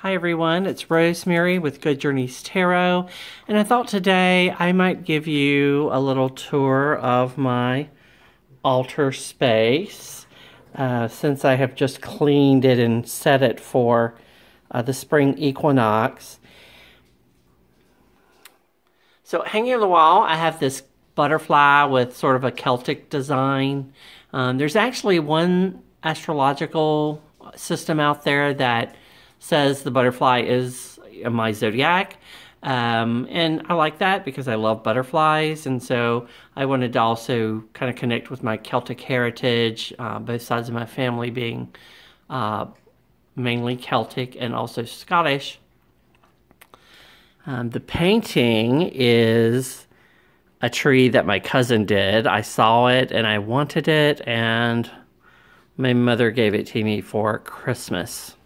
Hi everyone, it's Rosemary with Good Journeys Tarot, and I thought today I might give you a little tour of my altar space since I have just cleaned it and set it for the spring equinox. So hanging on the wall, I have this butterfly with sort of a Celtic design. There's actually one astrological system out there that says the butterfly is my zodiac. And I like that because I love butterflies. And so I wanted to also kind of connect with my Celtic heritage, both sides of my family being mainly Celtic and also Scottish. The painting is a tree that my cousin did. I saw it and I wanted it, and my mother gave it to me for Christmas.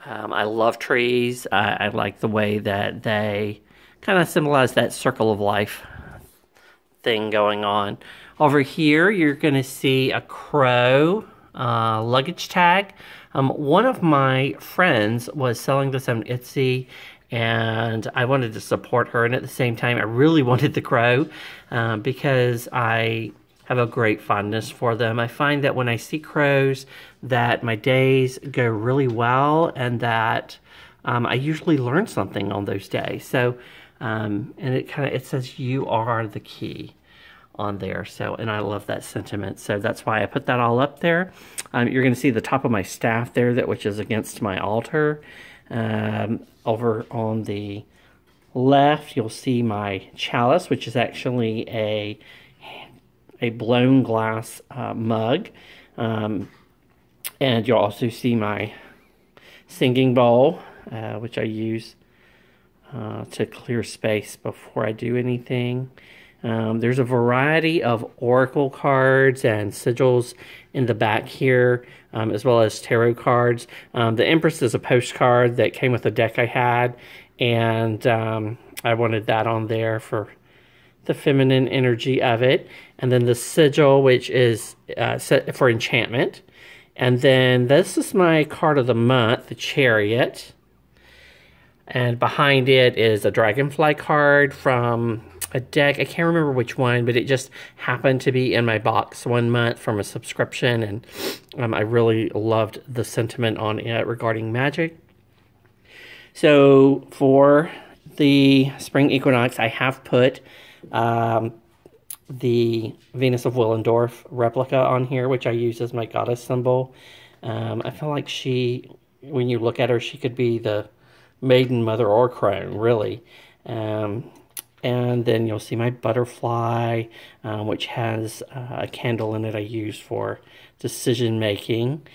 I love trees. I like the way that they kind of symbolize that circle of life thing going on. Over here, you're going to see a crow luggage tag. One of my friends was selling this on Etsy, and I wanted to support her. And at the same time, I really wanted the crow because I have a great fondness for them. I find that when I see crows, that my days go really well, and that I usually learn something on those days. So, and it says "you are the key" on there. So, and I love that sentiment. So that's why I put that all up there. You're going to see the top of my staff there, which is against my altar. Over on the left, you'll see my chalice, which is actually a blown glass mug. And you'll also see my singing bowl, which I use to clear space before I do anything. There's a variety of oracle cards and sigils in the back here, as well as tarot cards. The Empress is a postcard that came with a deck I had, and I wanted that on there for the feminine energy of it. And then the sigil, which is set for enchantment. And then this is my card of the month, the Chariot. And behind it is a dragonfly card from a deck. I can't remember which one, but it just happened to be in my box one month from a subscription. And I really loved the sentiment on it regarding magic. So for the spring equinox, I have put the Venus of Willendorf replica on here, which I use as my goddess symbol. I feel like she, when you look at her, she could be the maiden, mother, or crone, really. And then you'll see my butterfly, which has a candle in it I use for decision making.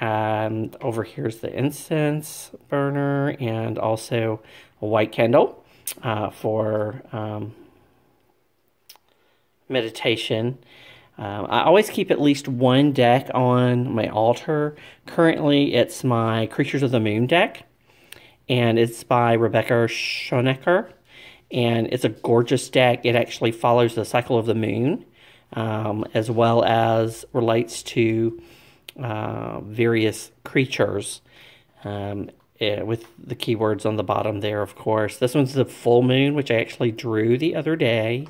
Over here's the incense burner, and also a white candle for meditation. I always keep at least one deck on my altar. Currently, it's my Creatures of the Moon deck, and it's by Rebecca Schonecker, and it's a gorgeous deck. It actually follows the cycle of the moon, as well as relates to various creatures, with the keywords on the bottom there, of course. This one's the full moon, which I actually drew the other day.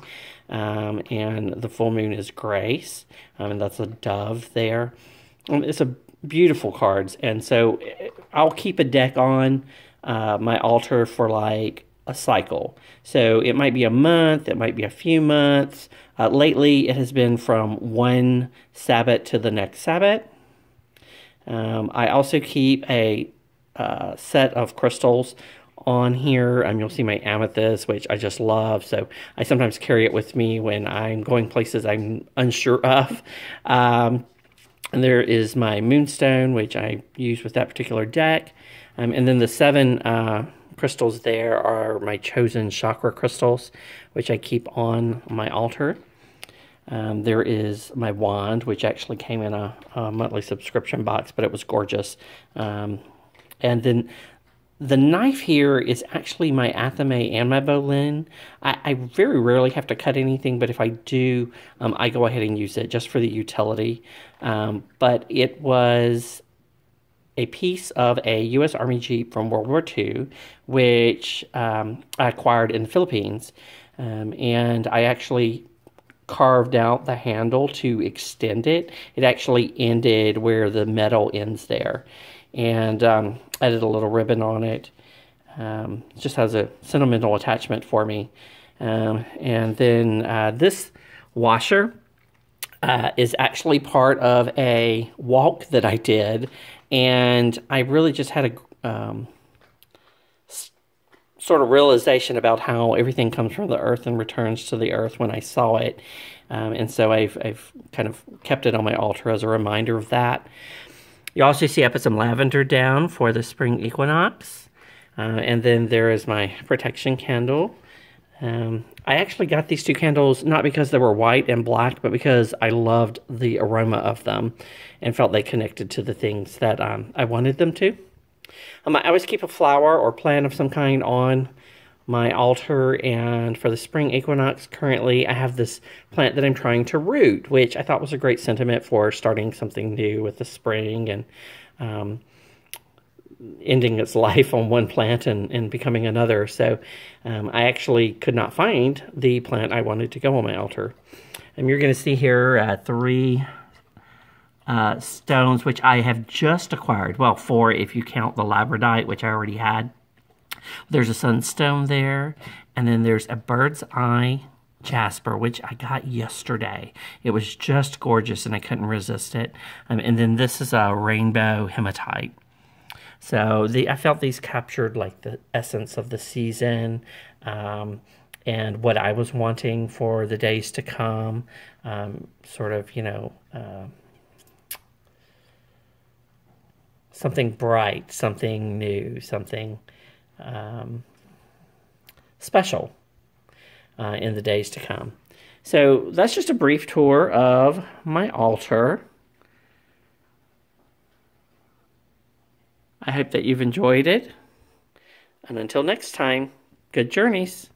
And the full moon is Grace, and that's a dove there. It's a beautiful cards, and so I'll keep a deck on my altar for like a cycle. So it might be a month, it might be a few months. Lately, it has been from one Sabbath to the next Sabbath. I also keep a set of crystals on here. You'll see my amethyst, which I just love, so I sometimes carry it with me when I'm going places I'm unsure of. And there is my moonstone, which I use with that particular deck. And then the 7 crystals there are my chosen chakra crystals, which I keep on my altar. There is my wand, which actually came in a monthly subscription box, but it was gorgeous. And then the knife here is actually my Athame and my Bolin. I very rarely have to cut anything, but if I do, I go ahead and use it just for the utility. But it was a piece of a U.S. Army Jeep from World War II, which I acquired in the Philippines. And I actually carved out the handle to extend it. It actually ended where the metal ends there. And added a little ribbon on it. It just has a sentimental attachment for me. And then this washer is actually part of a walk that I did, and I really just had a sort of realization about how everything comes from the earth and returns to the earth when I saw it, and so I've kind of kept it on my altar as a reminder of that. You also see I put some lavender down for the spring equinox, and then there is my protection candle. I actually got these two candles not because they were white and black, but because I loved the aroma of them and felt they connected to the things that I wanted them to. I always keep a flower or plant of some kind on my altar, and for the spring equinox, currently I have this plant that I'm trying to root, which I thought was a great sentiment for starting something new with the spring and ending its life on one plant and becoming another. So I actually could not find the plant I wanted to go on my altar. And you're going to see here 3 stones, which I have just acquired. Well, 4 if you count the labradorite, which I already had. There's a sunstone there, and then there's a bird's eye jasper, which I got yesterday. It was just gorgeous, and I couldn't resist it. And then this is a rainbow hematite. So I felt these captured like the essence of the season and what I was wanting for the days to come. Sort of, something bright, something new, something special in the days to come. So that's just a brief tour of my altar. I hope that you've enjoyed it. And until next time, good journeys.